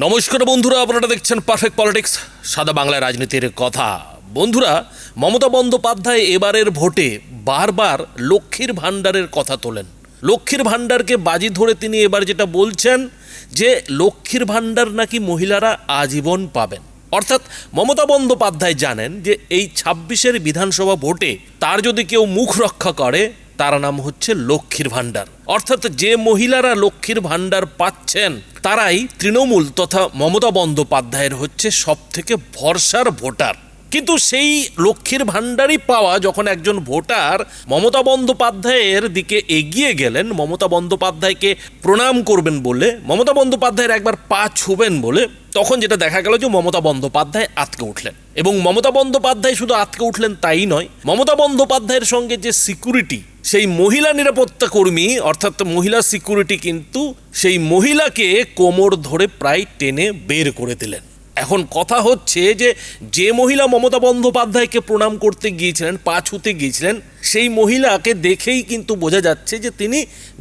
নমস্কার বন্ধুরা, আপনারা দেখছেন পারফেক্ট পলিটিক্স, সাদা বাংলায় রাজনীতির কথা। বন্ধুরা, মমতা বন্দ্যোপাধ্যায় এবারের ভোটে বারবার লক্ষ্মীর ভাণ্ডারের কথা তোলেন। লক্ষ্মীর ভাণ্ডারকে বাজি ধরে তিনি এবার যেটা বলছেন যে লক্ষ্মীর ভাণ্ডার নাকি মহিলারা আজীবন পাবেন। অর্থাৎ মমতা বন্দ্যোপাধ্যায় জানেন যে এই ২৬-এর বিধানসভা ভোটে তার যদি কেউ মুখ রক্ষা করে তার নাম হচ্ছে লক্ষ্মীর ভাণ্ডার। অর্থাৎ যে মহিলারা লক্ষ্মীর ভাণ্ডার পাচ্ছেন তারাই তৃণমূল তথা মমতা বন্দ্যোপাধ্যায়ের হচ্ছে সবথেকে ভরসার ভোটার। কিন্তু সেই লক্ষ্মীর ভাণ্ডারই পাওয়া যখন একজন ভোটার মমতা বন্দ্যোপাধ্যায়ের দিকে এগিয়ে গেলেন, মমতা বন্দ্যোপাধ্যায়কে প্রণাম করবেন বলে, মমতা বন্দ্যোপাধ্যায়ের একবার পা ছুবেন বলে, তখন যেটা দেখা গেল যে মমতা বন্দ্যোপাধ্যায় আটকে উঠলেন। এবং মমতা বন্দ্যোপাধ্যায় শুধু আটকে উঠলেন তাই নয়, মমতা বন্দ্যোপাধ্যায়ের সঙ্গে যে সিকিউরিটি, সেই মহিলা নিরাপত্তা কর্মী অর্থাৎ মহিলা সিকিউরিটি কিন্তু সেই মহিলাকে কোমর ধরে প্রায় টেনে বের করে দিলেন। এখন কথা হচ্ছে যে যে মহিলা মমতা বন্দ্যোপাধ্যায়কে প্রণাম করতে গিয়েছিলেন, পা ছুতে গিয়েছিলেন, সেই মহিলাকে দেখেই কিন্তু বোঝা যাচ্ছে যে তিনি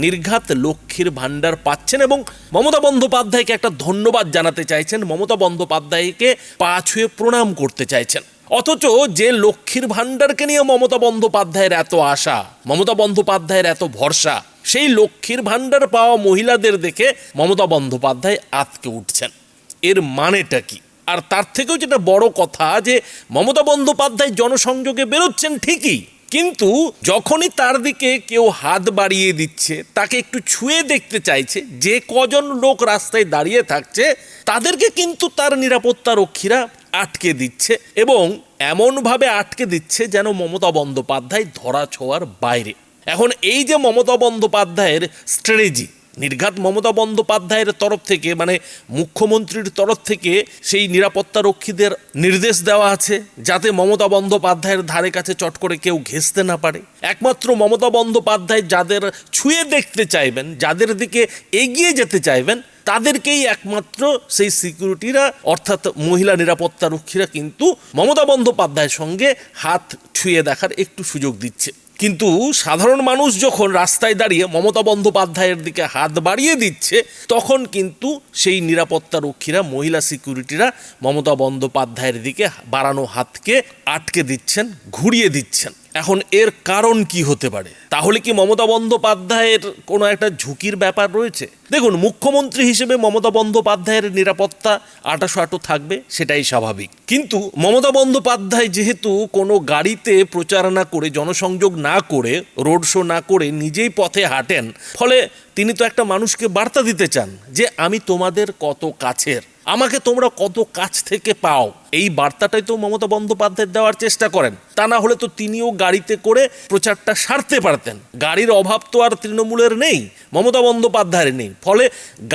নির্ঘাত লক্ষ্মীর ভাণ্ডার পাচ্ছেন এবং মমতা বন্দ্যোপাধ্যায়কে একটা ধন্যবাদ জানাতে চাইছেন, মমতা বন্দ্যোপাধ্যায়কে পা ছুঁয়ে প্রণাম করতে চাইছেন। অথচ যে লক্ষ্মীর ভাণ্ডারকে নিয়ে মমতা বন্দ্যোপাধ্যায়ের এত আশা, মমতা বন্দ্যোপাধ্যায়ের এত ভরসা, সেই লক্ষ্মীর ভাণ্ডার পাওয়া মহিলাদের দেখে মমতা বন্দ্যোপাধ্যায় আতকে উঠছেন। এর মানেটা কি? আর তার থেকেও যেটা বড় কথা যে মমতা বন্দ্যোপাধ্যায় জনসংযোগে বেরোচ্ছেন ঠিকই, কিন্তু যখনই তার দিকে কেউ হাত বাড়িয়ে দিচ্ছে, তাকে একটু ছুঁয়ে দেখতে চাইছে, যে কজন লোক রাস্তায় দাঁড়িয়ে থাকছে তাদেরকে কিন্তু তার নিরাপত্তা রক্ষীরা আটকে দিচ্ছে এবং এমনভাবে আটকে দিচ্ছে যেন মমতা বন্দ্যোপাধ্যায় ধরা ছোঁয়ার বাইরে। এখন এই যে মমতা বন্দ্যোপাধ্যায়ের স্ট্র্যাটেজি, নির্ঘাত মমতা বন্দ্যোপাধ্যায়ের তরফ থেকে মানে মুখ্যমন্ত্রীর তরফ থেকে সেই নিরাপত্তা রক্ষীদের নির্দেশ দেওয়া আছে যাতে মমতা বন্দ্যোপাধ্যায়ের ধারে কাছে চট করে কেউ ঘেঁষতে না পারে। একমাত্র মমতা বন্দ্যোপাধ্যায় যাদের ছুঁয়ে দেখতে চাইবেন, যাদের দিকে এগিয়ে যেতে চাইবেন, তাদেরকেই একমাত্র সেই সিকিউরিটিরা অর্থাৎ মহিলা নিরাপত্তা রক্ষীরা কিন্তু মমতা বন্দ্যোপাধ্যায়ের সঙ্গে হাত ছুঁয়ে দেখার একটু সুযোগ দিচ্ছে। কিন্তু সাধারণ মানুষ যখন রাস্তায় দাঁড়িয়ে মমতা বন্দ্যোপাধ্যায়ের দিকে হাত বাড়িয়ে দিচ্ছে, তখন কিন্তু সেই নিরাপত্তা রক্ষীরা, মহিলা সিকিউরিটিরা মমতা বন্দ্যোপাধ্যায়ের দিকে বাড়ানো হাতকে আটকে দিচ্ছেন, ঘুরিয়ে দিচ্ছেন। এখন এর কারণ কি হতে পারে? তাহলে কি মমতা বন্দ্যোপাধ্যায়ের কোনো একটা ঝুঁকির ব্যাপার রয়েছে? দেখুন, মুখ্যমন্ত্রী হিসেবে মমতা বন্দ্যোপাধ্যায়ের নিরাপত্তা আঁটাশো থাকবে, সেটাই স্বাভাবিক। কিন্তু মমতা বন্দ্যোপাধ্যায় যেহেতু কোনো গাড়িতে প্রচার না করে, জনসংযোগ না করে, রোড শো না করে নিজেই পথে হাঁটেন, ফলে তিনি তো একটা মানুষকে বার্তা দিতে চান যে আমি তোমাদের কত কাছের, আমাকে তোমরা কত কাছ থেকে পাও। এই বার্তাটাই তো মমতা বন্দ্যোপাধ্যায় দেওয়ার চেষ্টা করেন। তা না হলে তো তিনিও গাড়িতে করে প্রচারটা সারতে পারতেন। গাড়ির অভাব তো আর তৃণমূলের নেই, মমতা বন্দ্যোপাধ্যায়ের নেই, ফলে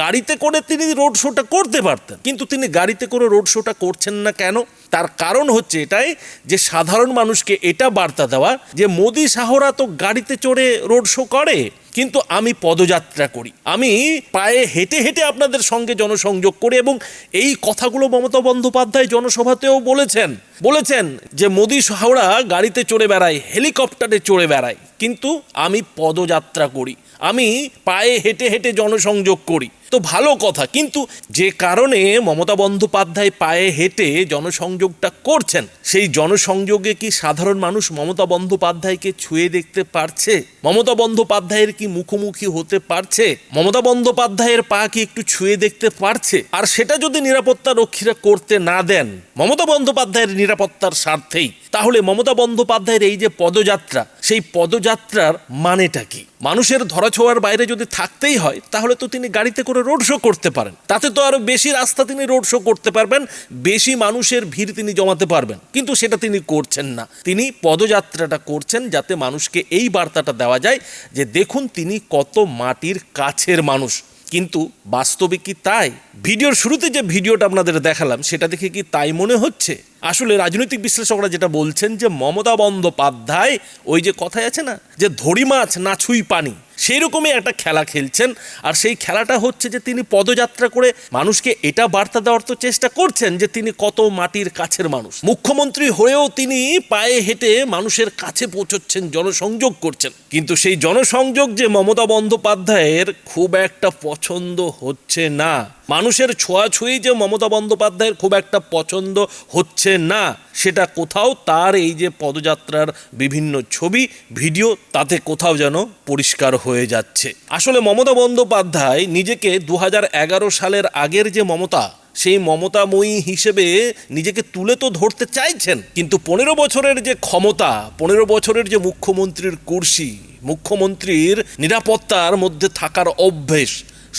গাড়িতে করে তিনি রোড শোটা করতে পারতেন। কিন্তু তিনি গাড়িতে করে রোড শোটা করছেন না কেন? তার কারণ হচ্ছে এটাই যে সাধারণ মানুষকে এটা বার্তা দেওয়া যে মোদি শাহরা তো গাড়িতে চড়ে রোড শো করে, কিন্তু আমি পদযাত্রা করি, আমি পায়ে হেঁটে হেঁটে আপনাদের সঙ্গে জনসংযোগ করি। এবং এই কথাগুলো মমতা বন্দ্যোপাধ্যায় জনসভাতেও বলেছেন যে মোদি শাহরা গাড়িতে চড়ে বেড়ায়, হেলিকপ্টারে চড়ে বেড়ায়, কিন্তু আমি পদযাত্রা করি, আমি পায়ে হেঁটে হেঁটে জনসংযোগ করি। তো ভালো কথা, কিন্তু যে কারণে মমতা বন্দ্যোপাধ্যায় পায়ে হেঁটে জনসংযোগটা করছেন, সেই জনসংযোগে কি সাধারণ মানুষ মমতা বন্দ্যোপাধ্যায়কে ছুঁয়ে দেখতে পারছে? মমতা বন্দ্যোপাধ্যায়ের কি মুখোমুখি হতে পারছে? মমতা বন্দ্যোপাধ্যায়ের পা কি একটু ছুঁয়ে দেখতে পারছে? আর সেটা যদি নিরাপত্তা রক্ষীরা করতে না দেন মমতা বন্দ্যোপাধ্যায়ের নিরাপত্তার স্বার্থেই, তাহলে মমতা বন্দ্যোপাধ্যায়ের এই যে পদযাত্রা, সেই পদযাত্রার মানেটা কি? মানুষের ধরাছোঁয়ার বাইরে যদি থাকতেই হয় তাহলে তো তিনি গাড়িতে করে রোড শো করতে পারেন, তাতে তো আরো বেশি রাস্তা তিনি রোড শো করতে পারবেন, বেশি মানুষের ভিড় তিনি জমাতে পারবেন। কিন্তু সেটা তিনি করছেন না, তিনি পদযাত্রাটা করছেন যাতে মানুষকে এই বার্তাটা দেওয়া যায় যে দেখুন তিনি কত মাটির কাছের মানুষ। কিন্তু বাস্তবে কি তাই? ভিডিওর শুরুতে যে ভিডিওটা আপনাদের দেখালাম সেটা দেখে কি তাই মনে হচ্ছে? আসলে রাজনৈতিক বিশ্লেষকরা যেটা বলছেন যে মমতা বন্দ্যোপাধ্যায় ওই যে কথায় আছে না যে ধরি মাছ না ছুঁই পানি, সেই রকমই একটা খেলা খেলছেন। আর সেই খেলাটা হচ্ছে যে তিনি পদযাত্রা করে মানুষকে এটা বার্তা দেওয়ার তো চেষ্টা করছেন যে তিনি কত মাটির কাছের মানুষ। মুখ্যমন্ত্রী হয়েও তিনি পায়ে হেঁটে মানুষের কাছে পৌঁছচ্ছেন, জনসংযোগ করছেন। কিন্তু সেই জনসংযোগ যে মমতা বন্দ্যোপাধ্যায়ের খুব একটা পছন্দ হচ্ছে না। মানুষের ছোঁয়াছুঁয়ি যে মমতা বন্দ্যোপাধ্যায়ের খুব একটা পছন্দ হচ্ছে না, সেটা কোথাও তার এই যে পদযাত্রার বিভিন্ন ছবি ভিডিও তাতে কোথাও যেন পরিষ্কার হয়ে যাচ্ছে। আসলে মমতা বন্দ্যোপাধ্যায় নিজেকে 2011 সালের আগের যে মমতা, সেই মমতাময়ী হিসেবে নিজেকে তুলে তো ধরতে চাইছেন, কিন্তু 15 বছরের যে ক্ষমতা, 15 বছরের যে মুখ্যমন্ত্রীর কুর্সি, মুখ্যমন্ত্রীর নিরাপত্তার মধ্যে থাকার অভ্যেস,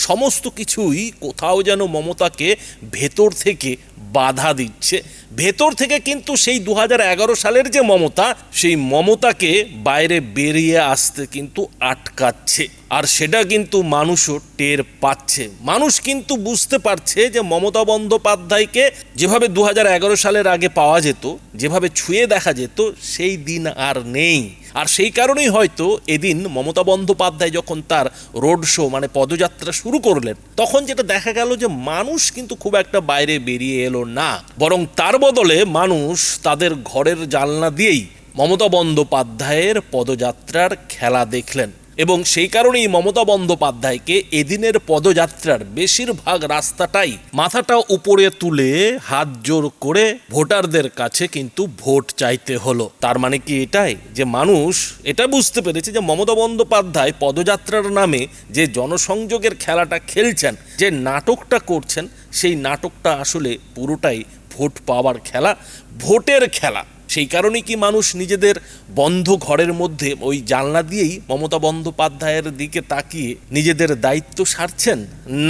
সমস্ত কিছুই কোথাও যেন মমতাকে ভেতর থেকে বাধা দিচ্ছে। ভেতর থেকে কিন্তু সেই 2011 সালের যে মমতা, সেই মমতাকে বাইরে বেরিয়ে আসতে কিন্তু আটকাচ্ছে। আর সেটা কিন্তু মানুষও টের পাচ্ছে। মানুষ কিন্তু বুঝতে পারছে যে মমতা বন্দ্যোপাধ্যায়কে যেভাবে 2011 সালের আগে পাওয়া যেত, যেভাবে ছুঁয়ে দেখা যেত, সেই দিন আর নেই। আর সেই কারণেই হয়তো এদিন মমতা বন্দ্যোপাধ্যায় যখন তার রোড শো মানে পদযাত্রা শুরু করলেন, তখন যেটা দেখা গেল যে মানুষ কিন্তু খুব একটা বাইরে বেরিয়ে এলো না, বরং তার বদলে মানুষ তাদের ঘরের জানলা দিয়েই মমতা বন্দ্যোপাধ্যায়ের পদযাত্রার খেলা দেখলেন। এবং সেই কারণেই মমতা বন্দ্যোপাধ্যায়কে এদিনের পদযাত্রার বেশিরভাগ রাস্তাটাই মাথাটা উপরে তুলে হাত জোর করে ভোটারদের কাছে কিন্তু ভোট চাইতে হলো। তার মানে কি এটাই যে মানুষ এটা বুঝতে পেরেছে যে মমতা বন্দ্যোপাধ্যায় পদযাত্রার নামে যে জনসংযোগের খেলাটা খেলছেন, যে নাটকটা করছেন, সেই নাটকটা আসলে পুরোটাই ভোট পাওয়ার খেলা, ভোটের খেলা। সেই কারণেই কি মানুষ নিজেদের বন্ধ ঘরের মধ্যে ওই জানলা দিয়েই মমতা বন্দ্যোপাধ্যায়ের দিকে তাকিয়ে নিজেদের দায়িত্ব সারছেন,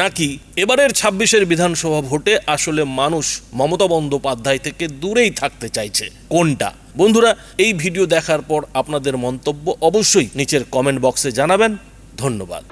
নাকি এবারের 26-এর বিধানসভা ভোটে আসলে মানুষ মমতা বন্দ্যোপাধ্যায় থেকে দূরেই থাকতে চাইছে? কোনটা? বন্ধুরা, এই ভিডিও দেখার পর আপনাদের মন্তব্য অবশ্যই নিচের কমেন্ট বক্সে জানাবেন। ধন্যবাদ।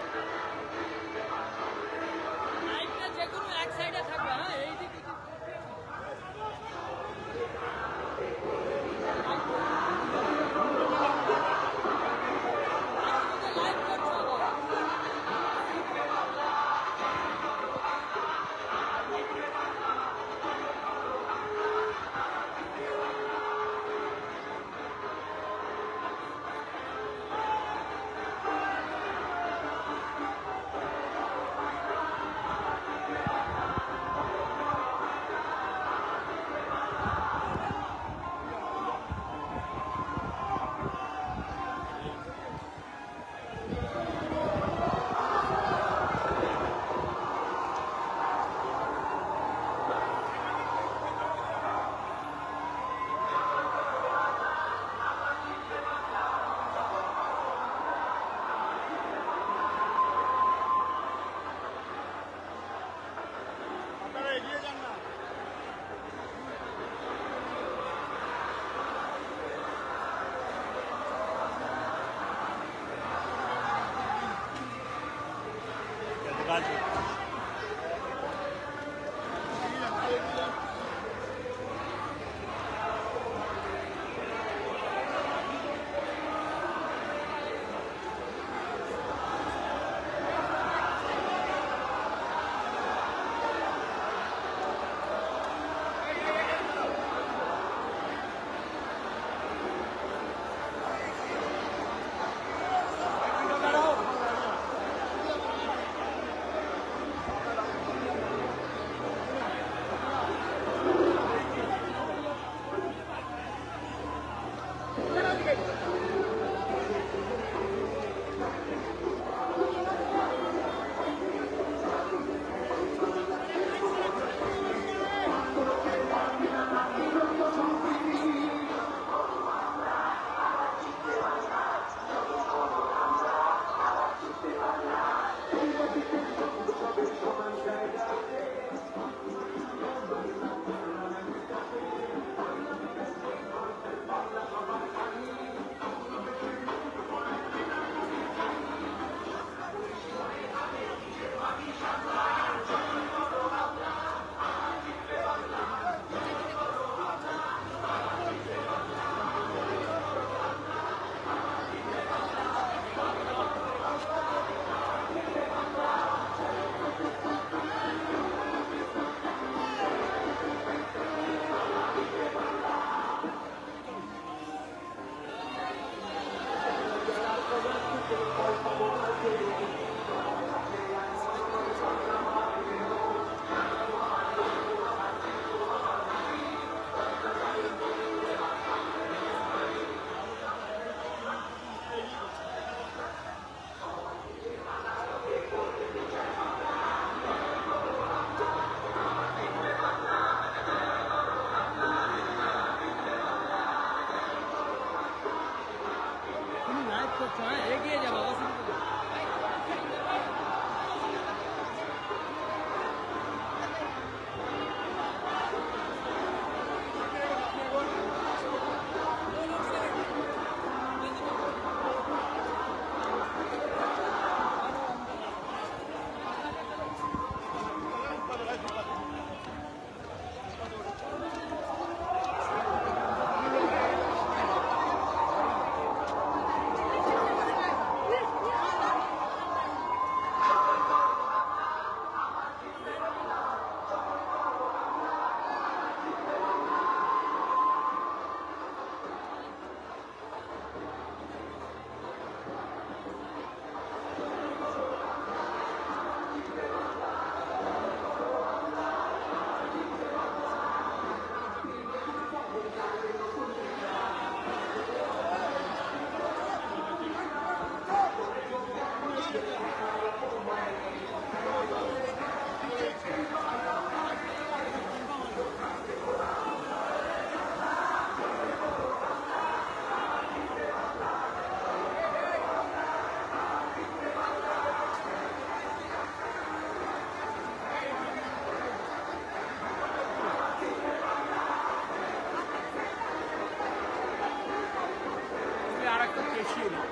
বসিয়ে দিন।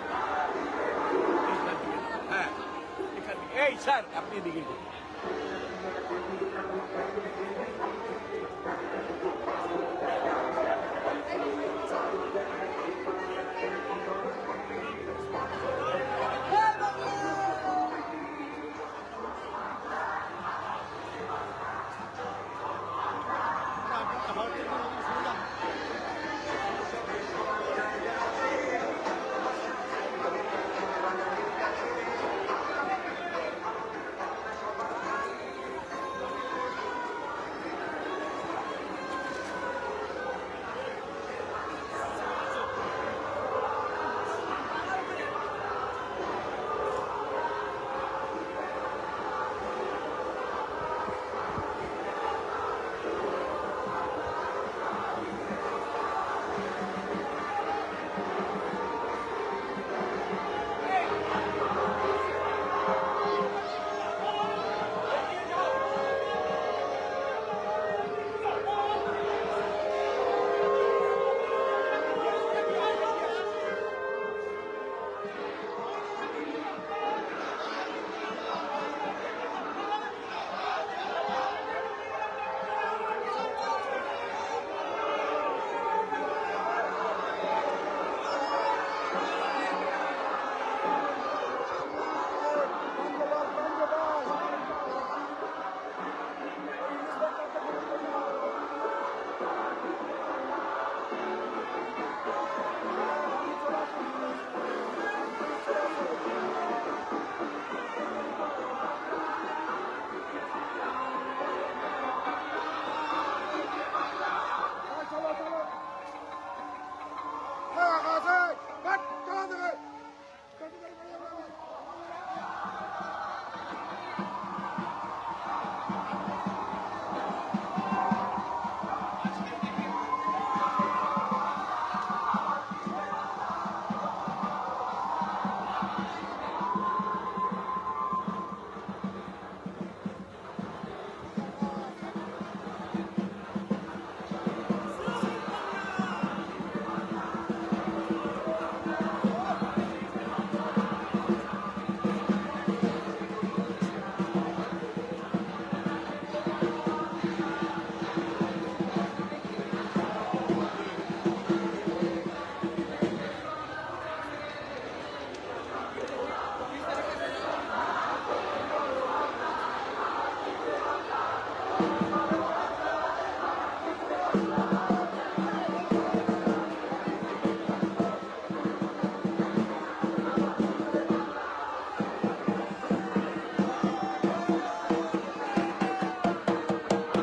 হ্যাঁ, এখানে এই স্যার আপনি এদিকে দিন।